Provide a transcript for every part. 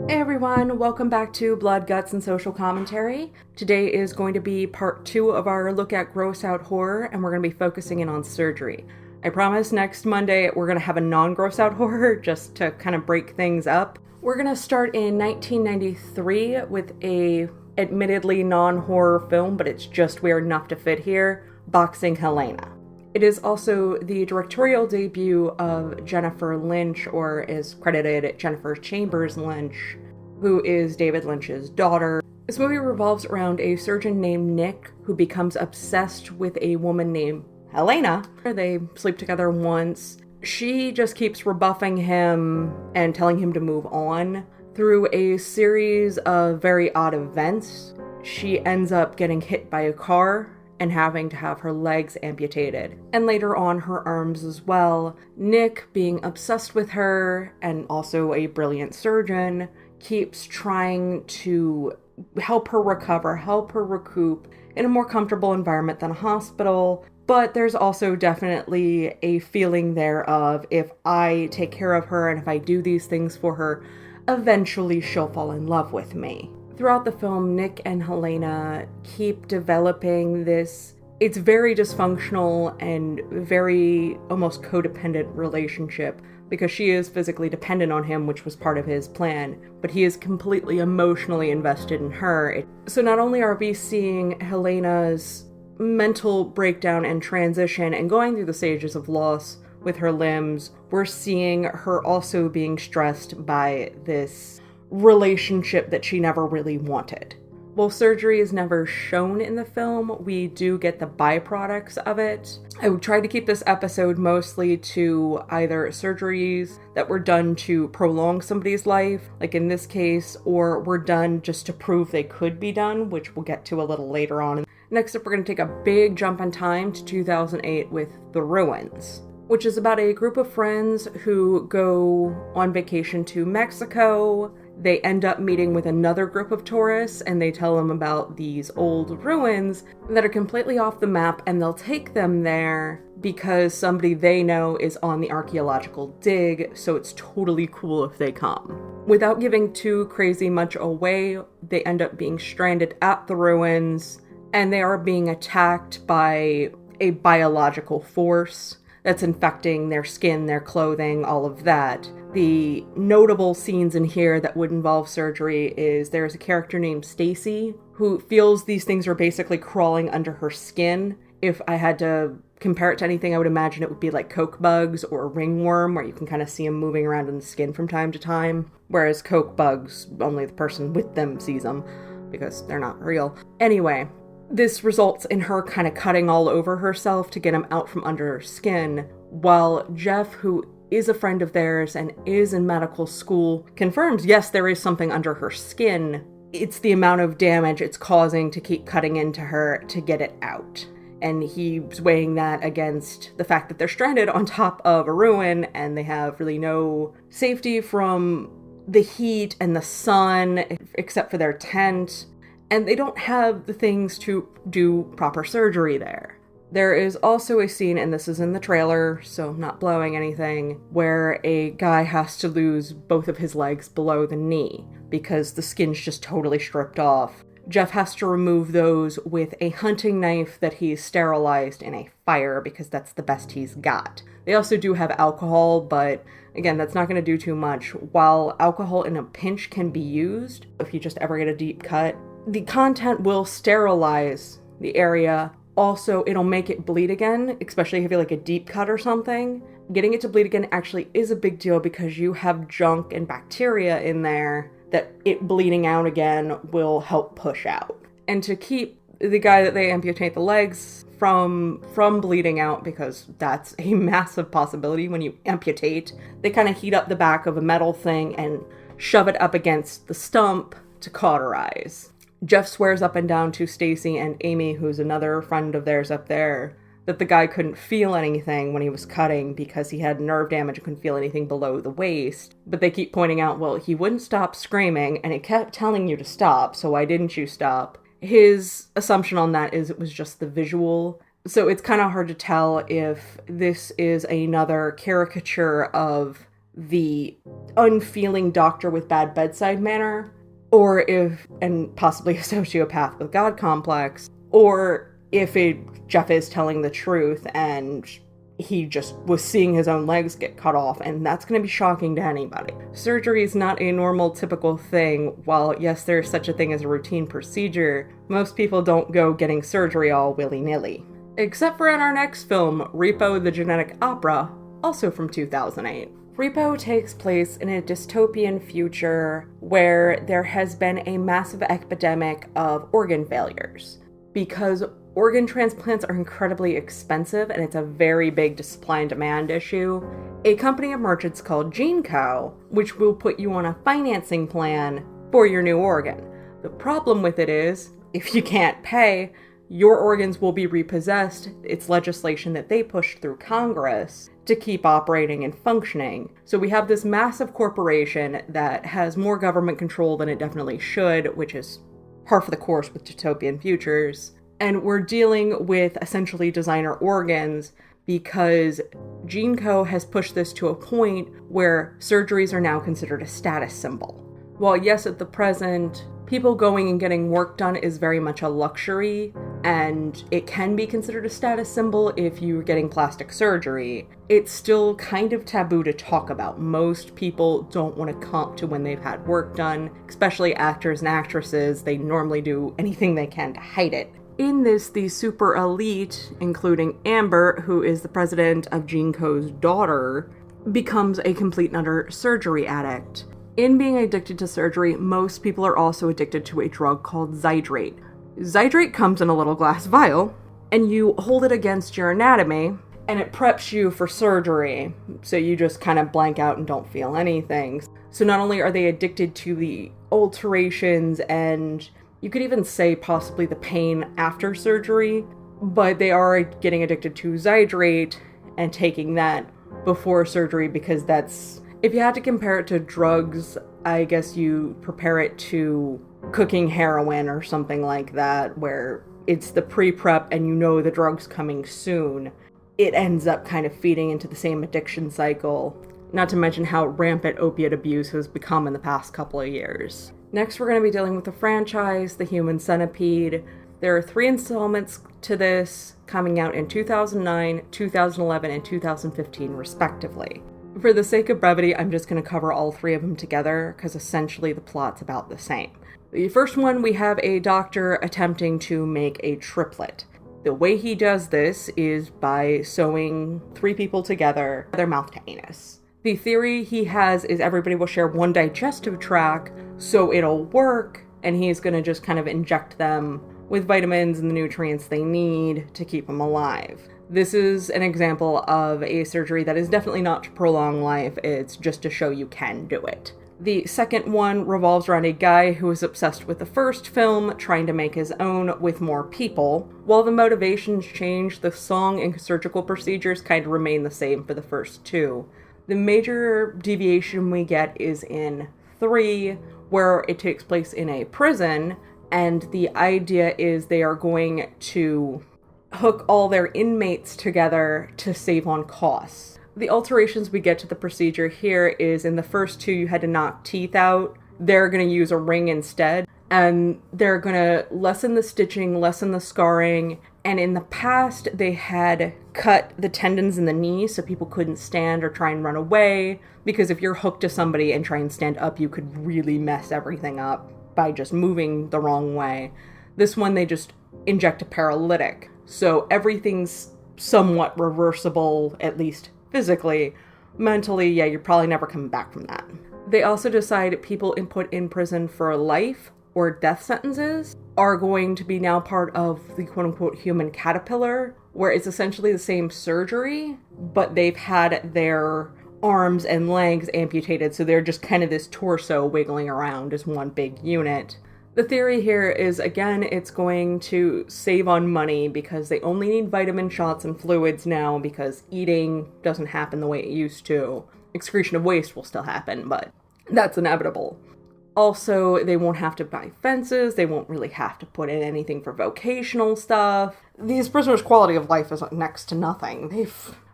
Hey everyone, welcome back to Blood, Guts, and Social Commentary. Today is going to be part 2 of our look at gross out horror, and we're going to be focusing in on surgery. I promise next Monday we're going to have a non-gross out horror just to kind of break things up. We're going to start in 1993 with a admittedly non-horror film, but it's just weird enough to fit here, Boxing Helena. It is also the directorial debut of Jennifer Lynch, or is credited Jennifer Chambers Lynch, who is David Lynch's daughter. This movie revolves around a surgeon named Nick who becomes obsessed with a woman named Helena. They sleep together once. She just keeps rebuffing him and telling him to move on. Through a series of very odd events, she ends up getting hit by a car and having to have her legs amputated. And later on, her arms as well. Nick, being obsessed with her and also a brilliant surgeon, keeps trying to help her recover, help her recoup in a more comfortable environment than a hospital. But there's also definitely a feeling there of, if I take care of her and if I do these things for her, eventually she'll fall in love with me. Throughout the film, Nick and Helena keep developing this, it's very dysfunctional and very almost codependent relationship, because she is physically dependent on him, which was part of his plan, but he is completely emotionally invested in her. So not only are we seeing Helena's mental breakdown and transition and going through the stages of loss with her limbs, we're seeing her also being stressed by this relationship that she never really wanted. While surgery is never shown in the film, we do get the byproducts of it. I would try to keep this episode mostly to either surgeries that were done to prolong somebody's life, like in this case, or were done just to prove they could be done, which we'll get to a little later on. Next up, we're going to take a big jump in time to 2008 with The Ruins, which is about a group of friends who go on vacation to Mexico. They end up meeting with another group of tourists, and they tell them about these old ruins that are completely off the map, and they'll take them there because somebody they know is on the archaeological dig, so it's totally cool if they come. Without giving too crazy much away, they end up being stranded at the ruins, and they are being attacked by a biological force that's infecting their skin, their clothing, all of that. The notable scenes in here that would involve surgery is there's a character named Stacy who feels these things are basically crawling under her skin. If I had to compare it to anything, I would imagine it would be like coke bugs or a ringworm, where you can kind of see them moving around in the skin from time to time, whereas coke bugs, only the person with them sees them because they're not real. Anyway, this results in her kind of cutting all over herself to get him out from under her skin, while Jeff, who is a friend of theirs and is in medical school, confirms, yes, there is something under her skin. It's the amount of damage it's causing to keep cutting into her to get it out. And he's weighing that against the fact that they're stranded on top of a ruin and they have really no safety from the heat and the sun, except for their tent. And they don't have the things to do proper surgery there. There is also a scene, and this is in the trailer, so not blowing anything, where a guy has to lose both of his legs below the knee because the skin's just totally stripped off. Jeff has to remove those with a hunting knife that he's sterilized in a fire because that's the best he's got. They also do have alcohol, but again, that's not going to do too much. While alcohol in a pinch can be used, if you just ever get a deep cut, the content will sterilize the area. Also, it'll make it bleed again, especially if you have like a deep cut or something. Getting it to bleed again actually is a big deal because you have junk and bacteria in there that it bleeding out again will help push out. And to keep the guy that they amputate the legs from bleeding out, because that's a massive possibility when you amputate, they kind of heat up the back of a metal thing and shove it up against the stump to cauterize. Jeff swears up and down to Stacy and Amy, who's another friend of theirs up there, that the guy couldn't feel anything when he was cutting because he had nerve damage and couldn't feel anything below the waist. But they keep pointing out, well, he wouldn't stop screaming and it kept telling you to stop, so why didn't you stop? His assumption on that is it was just the visual. So it's kind of hard to tell if this is another caricature of the unfeeling doctor with bad bedside manner, or if, and possibly a sociopath with God complex, or if Jeff is telling the truth and he just was seeing his own legs get cut off, and that's going to be shocking to anybody. Surgery is not a normal, typical thing. While, yes, there's such a thing as a routine procedure, most people don't go getting surgery all willy-nilly. Except for in our next film, Repo the Genetic Opera, also from 2008. Repo takes place in a dystopian future where there has been a massive epidemic of organ failures. Because organ transplants are incredibly expensive and it's a very big supply and demand issue, a company emerges called GeneCo, which will put you on a financing plan for your new organ. The problem with it is, if you can't pay, your organs will be repossessed. It's legislation that they pushed through Congress to keep operating and functioning. So we have this massive corporation that has more government control than it definitely should, which is par for the course with dystopian futures. And we're dealing with essentially designer organs because GeneCo has pushed this to a point where surgeries are now considered a status symbol. While yes, at the present, people going and getting work done is very much a luxury, and it can be considered a status symbol if you're getting plastic surgery, it's still kind of taboo to talk about. Most people don't want to comp to when they've had work done, especially actors and actresses. They normally do anything they can to hide it. In this, the super elite, including Amber, who is the president of GeneCo's daughter, becomes a complete and utter surgery addict. In being addicted to surgery, most people are also addicted to a drug called Zydrate. Zydrate comes in a little glass vial, and you hold it against your anatomy, and it preps you for surgery, so you just kind of blank out and don't feel anything. So not only are they addicted to the alterations and you could even say possibly the pain after surgery, but they are getting addicted to Zydrate and taking that before surgery because that's, if you had to compare it to drugs, I guess you compare it to cooking heroin or something like that, where it's the pre-prep and you know the drug's coming soon. It ends up kind of feeding into the same addiction cycle, not to mention how rampant opiate abuse has become in the past couple of years. Next, we're going to be dealing with the franchise, The Human Centipede. There are 3 installments to this, coming out in 2009, 2011, and 2015, respectively. For the sake of brevity, I'm just going to cover all 3 of them together, because essentially the plot's about the same. The first one, we have a doctor attempting to make a triplet. The way he does this is by sewing 3 people together, their mouth to anus. The theory he has is everybody will share one digestive tract, so it'll work, and he's going to just kind of inject them with vitamins and the nutrients they need to keep them alive. This is an example of a surgery that is definitely not to prolong life, it's just to show you can do it. The second one revolves around a guy who is obsessed with the first film, trying to make his own with more people. While the motivations change, the song and surgical procedures kind of remain the same for the first 2. The major deviation we get is in 3, where it takes place in a prison, and the idea is they are going to hook all their inmates together to save on costs. The alterations we get to the procedure here is in the first 2 you had to knock teeth out. They're going to use a ring instead, and they're going to lessen the stitching, lessen the scarring, and in the past they had cut the tendons in the knee so people couldn't stand or try and run away, because if you're hooked to somebody and try and stand up, you could really mess everything up by just moving the wrong way. This one, they just inject a paralytic, so everything's somewhat reversible, at least physically. Mentally, yeah, you're probably never coming back from that. They also decide people put in prison for life or death sentences are going to be now part of the quote-unquote human caterpillar, where it's essentially the same surgery, but they've had their arms and legs amputated, so they're just kind of this torso wiggling around as one big unit. The theory here is, again, it's going to save on money because they only need vitamin shots and fluids now because eating doesn't happen the way it used to. Excretion of waste will still happen, but that's inevitable. Also, they won't have to buy fences, they won't really have to put in anything for vocational stuff. These prisoners' quality of life is next to nothing.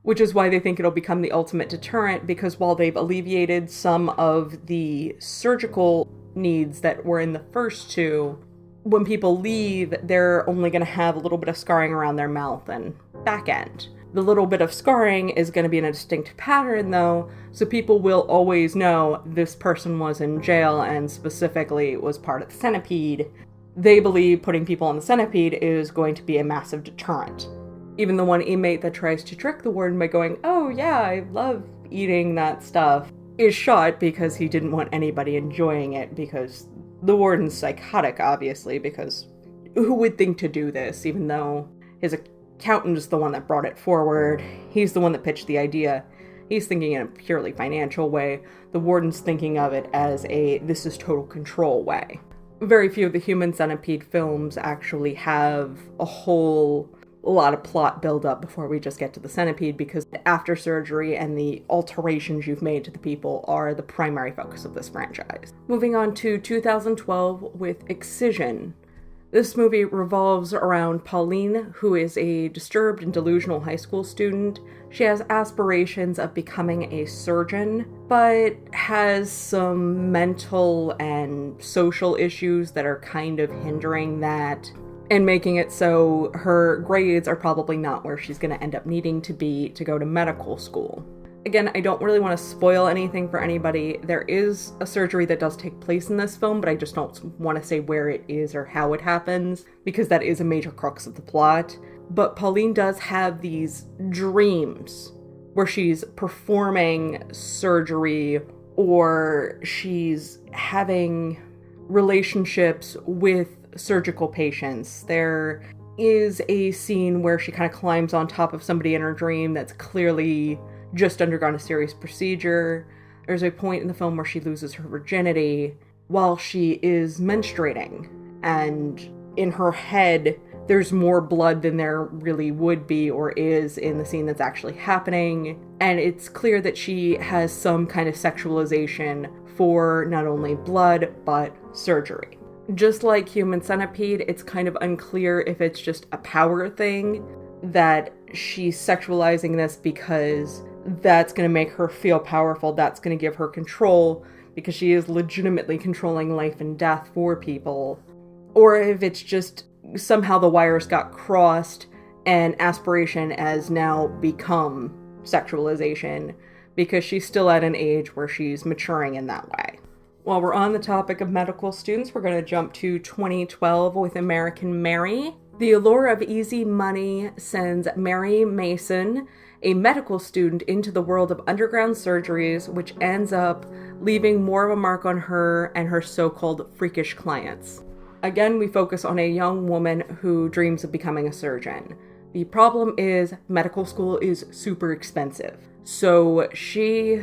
which is why they think it'll become the ultimate deterrent, because while they've alleviated some of the surgical needs that were in the first two, when people leave, they're only going to have a little bit of scarring around their mouth and back end. The little bit of scarring is going to be in a distinct pattern, though, so people will always know this person was in jail and specifically was part of the centipede. They believe putting people on the centipede is going to be a massive deterrent. Even the one inmate that tries to trick the warden by going, "Oh yeah, I love eating that stuff," is shot because he didn't want anybody enjoying it, because the warden's psychotic, obviously, because who would think to do this, even though his accountant is the one that brought it forward. He's the one that pitched the idea. He's thinking in a purely financial way. The warden's thinking of it as a this is total control way. Very few of the human centipede films actually have a lot of plot build up before we just get to the centipede, because after surgery and the alterations you've made to the people are the primary focus of this franchise. Moving on to 2012 with Excision. This movie revolves around Pauline, who is a disturbed and delusional high school student. She has aspirations of becoming a surgeon, but has some mental and social issues that are kind of hindering that, and making it so her grades are probably not where she's going to end up needing to be to go to medical school. Again, I don't really want to spoil anything for anybody. There is a surgery that does take place in this film, but I just don't want to say where it is or how it happens, because that is a major crux of the plot. But Pauline does have these dreams where she's performing surgery, or she's having relationships with surgical patients. There is a scene where she kind of climbs on top of somebody in her dream that's clearly just undergone a serious procedure. There's a point in the film where she loses her virginity while she is menstruating, and in her head there's more blood than there really would be or is in the scene that's actually happening, and it's clear that she has some kind of sexualization for not only blood but surgery. Just like Human Centipede, it's kind of unclear if it's just a power thing, that she's sexualizing this because that's going to make her feel powerful, that's going to give her control, because she is legitimately controlling life and death for people. Or if it's just somehow the wires got crossed and aspiration has now become sexualization, because she's still at an age where she's maturing in that way. While we're on the topic of medical students, we're going to jump to 2012 with American Mary. The allure of easy money sends Mary Mason, a medical student, into the world of underground surgeries, which ends up leaving more of a mark on her and her so-called freakish clients. Again, we focus on a young woman who dreams of becoming a surgeon. The problem is medical school is super expensive. So she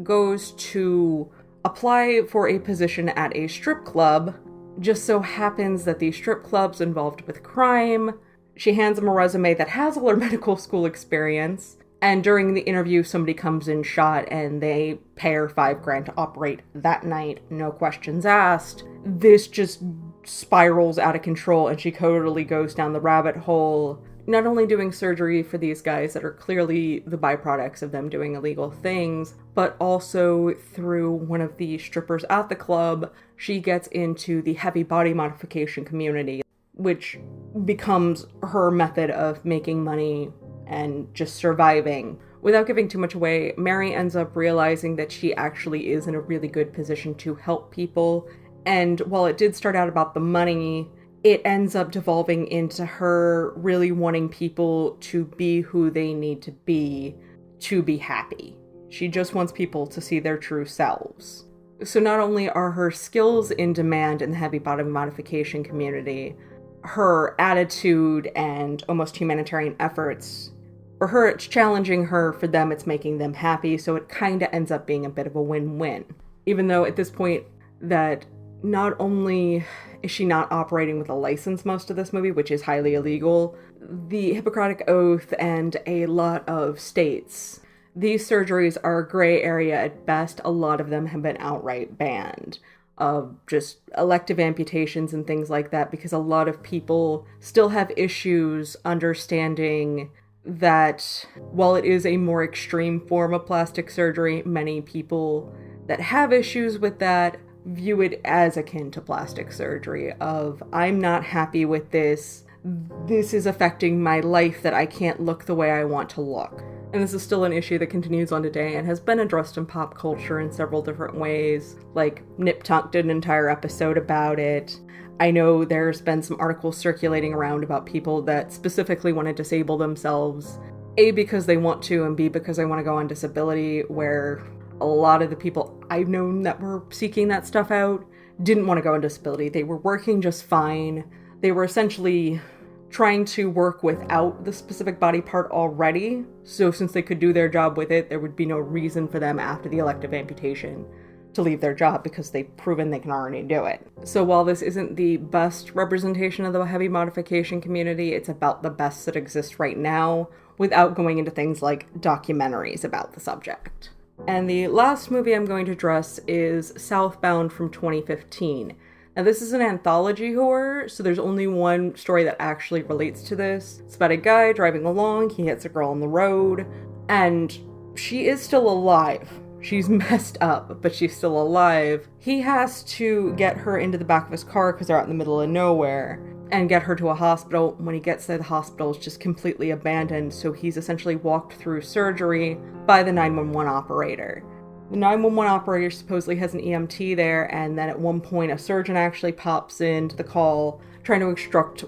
goes to apply for a position at a strip club. Just so happens that the strip club's involved with crime. She hands them a resume that has all her medical school experience, and during the interview somebody comes in shot and they pay her $5,000 to operate that night, no questions asked. This just spirals out of control and she totally goes down the rabbit hole, not only doing surgery for these guys that are clearly the byproducts of them doing illegal things, but also through one of the strippers at the club, she gets into the heavy body modification community, which becomes her method of making money and just surviving. Without giving too much away, Mary ends up realizing that she actually is in a really good position to help people. And while it did start out about the money, it ends up devolving into her really wanting people to be who they need to be happy. She just wants people to see their true selves. So not only are her skills in demand in the heavy body modification community, her attitude and almost humanitarian efforts, for her it's challenging her, for them it's making them happy, so it kind of ends up being a bit of a win-win. Even though at this point that not only is she not operating with a license most of this movie, which is highly illegal, the Hippocratic Oath and a lot of states, these surgeries are a gray area at best. A lot of them have been outright banned, of just elective amputations and things like that, because a lot of people still have issues understanding that while it is a more extreme form of plastic surgery, many people that have issues with that view it as akin to plastic surgery of, I'm not happy with this. This is affecting my life that I can't look the way I want to look. And this is still an issue that continues on today and has been addressed in pop culture in several different ways. Like, Nip Tuck did an entire episode about it. I know there's been some articles circulating around about people that specifically want to disable themselves, A, because they want to, and B, because they want to go on disability, where a lot of the people I've known that were seeking that stuff out didn't want to go on disability. They were working just fine. They were essentially trying to work without the specific body part already, so since they could do their job with it, there would be no reason for them after the elective amputation to leave their job because they've proven they can already do it. So while this isn't the best representation of the heavy modification community, it's about the best that exists right now without going into things like documentaries about the subject. And the last movie I'm going to address is Southbound from 2015. Now this is an anthology horror, so there's only one story that actually relates to this. It's about a guy driving along, he hits a girl on the road, and she is still alive. She's messed up, but she's still alive. He has to get her into the back of his car because they're out in the middle of nowhere and get her to a hospital. When he gets there, the hospital is just completely abandoned, so he's essentially walked through surgery by the 911 operator. The 911 operator supposedly has an EMT there, and then at one point a surgeon actually pops into the call trying to instruct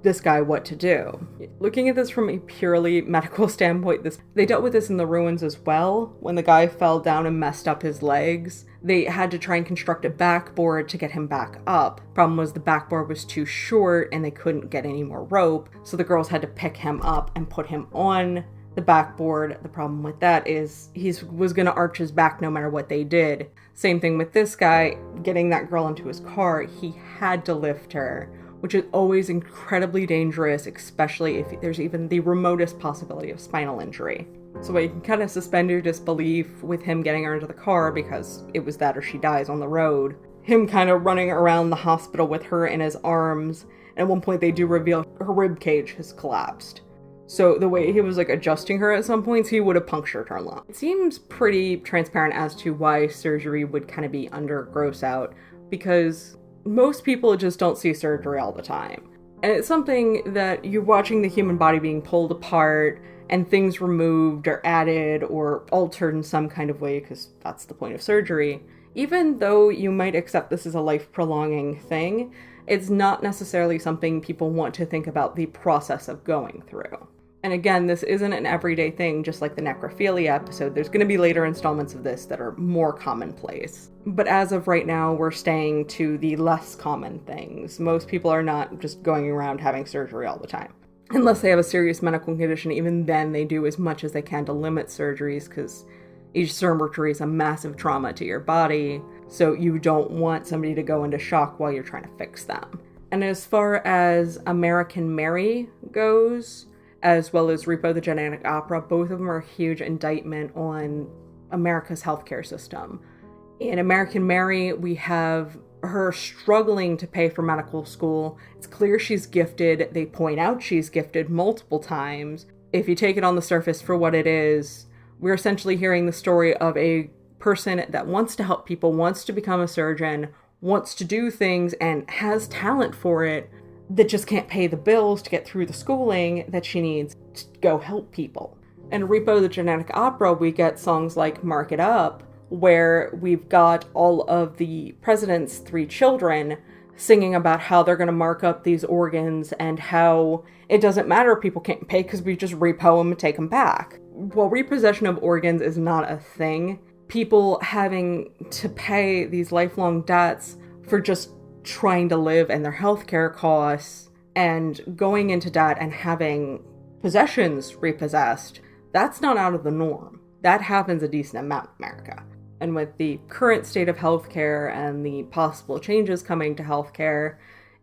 this guy what to do. Looking at this from a purely medical standpoint, they dealt with this in The Ruins as well. When the guy fell down and messed up his legs, they had to try and construct a backboard to get him back up. Problem was the backboard was too short and they couldn't get any more rope, so the girls had to pick him up and put him on the backboard. The problem with that is he was going to arch his back no matter what they did. Same thing with this guy, getting that girl into his car, he had to lift her, which is always incredibly dangerous, especially if there's even the remotest possibility of spinal injury. So you can kind of suspend your disbelief with him getting her into the car because it was that or she dies on the road. Him kind of running around the hospital with her in his arms, and at one point they do reveal her rib cage has collapsed. So the way he was adjusting her at some points, he would have punctured her lung. It seems pretty transparent as to why surgery would kind of be under gross out, because most people just don't see surgery all the time. And it's something that you're watching the human body being pulled apart and things removed or added or altered in some kind of way, because that's the point of surgery. Even though you might accept this as a life-prolonging thing, it's not necessarily something people want to think about the process of going through. And again, this isn't an everyday thing, just like the necrophilia episode. There's going to be later installments of this that are more commonplace. But as of right now, we're staying to the less common things. Most people are not just going around having surgery all the time. Unless they have a serious medical condition, even then they do as much as they can to limit surgeries, because each surgery is a massive trauma to your body, so you don't want somebody to go into shock while you're trying to fix them. And as far as American Mary goes, as well as Repo the Genetic Opera, both of them are a huge indictment on America's healthcare system. In American Mary, we have her struggling to pay for medical school. It's clear she's gifted. They point out she's gifted multiple times. If you take it on the surface for what it is, we're essentially hearing the story of a person that wants to help people, wants to become a surgeon, wants to do things, and has talent for it, that just can't pay the bills to get through the schooling that she needs to go help people. In Repo the Genetic Opera, we get songs like Mark It Up, where we've got all of the president's 3 children singing about how they're going to mark up these organs and how it doesn't matter if people can't pay because we just repo them and take them back. While repossession of organs is not a thing, people having to pay these lifelong debts for just trying to live and their healthcare costs and going into debt and having possessions repossessed, that's not out of the norm. That happens a decent amount in America. And with the current state of healthcare and the possible changes coming to healthcare,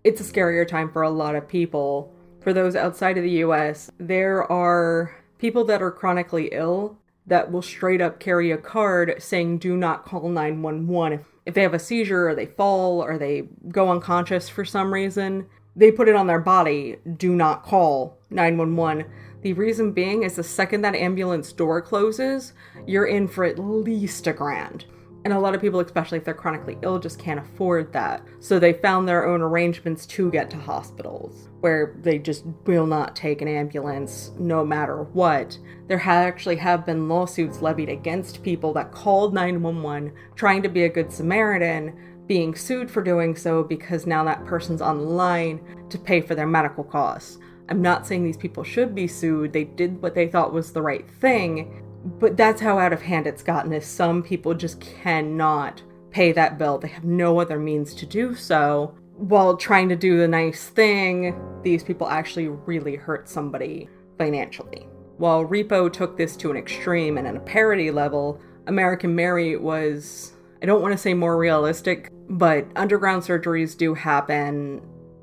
it's a scarier time for a lot of people. For those outside of the US, there are people that are chronically ill that will straight up carry a card saying do not call 911. If they have a seizure or they fall or they go unconscious for some reason, they put it on their body, do not call 911. The reason being is the second that ambulance door closes, you're in for at least $1,000. And a lot of people, especially if they're chronically ill, just can't afford that. So they found their own arrangements to get to hospitals, where they just will not take an ambulance no matter what. There actually have been lawsuits levied against people that called 911 trying to be a good Samaritan, being sued for doing so because now that person's on the line to pay for their medical costs. I'm not saying these people should be sued. They did what they thought was the right thing. But that's how out of hand it's gotten, is some people just cannot pay that bill. They have no other means to do so. While trying to do the nice thing, these people actually really hurt somebody financially. While Repo took this to an extreme and at a parody level, American Mary was, I don't want to say more realistic, but underground surgeries do happen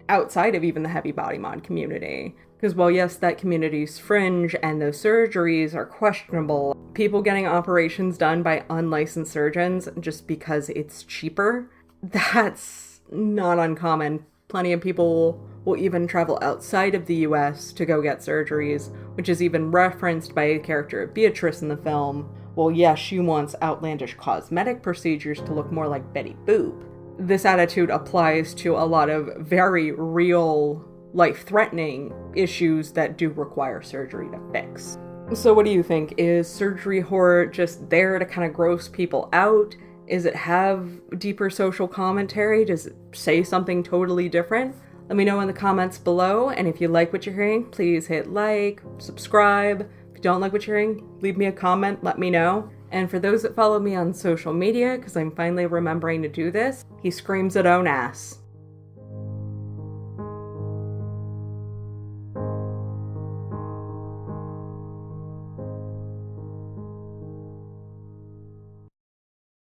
outside of even the heavy body mod community. Because while yes, that community's fringe and those surgeries are questionable, people getting operations done by unlicensed surgeons just because it's cheaper, that's not uncommon. Plenty of people will even travel outside of the US to go get surgeries, which is even referenced by the character of Beatrice in the film. Well, yes, she wants outlandish cosmetic procedures to look more like Betty Boop. This attitude applies to a lot of very real, life-threatening issues that do require surgery to fix. So what do you think? Is surgery horror just there to kind of gross people out? Does it have deeper social commentary? Does it say something totally different? Let me know in the comments below, and if you like what you're hearing, please hit like, subscribe. If you don't like what you're hearing, leave me a comment, let me know. And for those that follow me on social media, because I'm finally remembering to do this, he screams at own ass.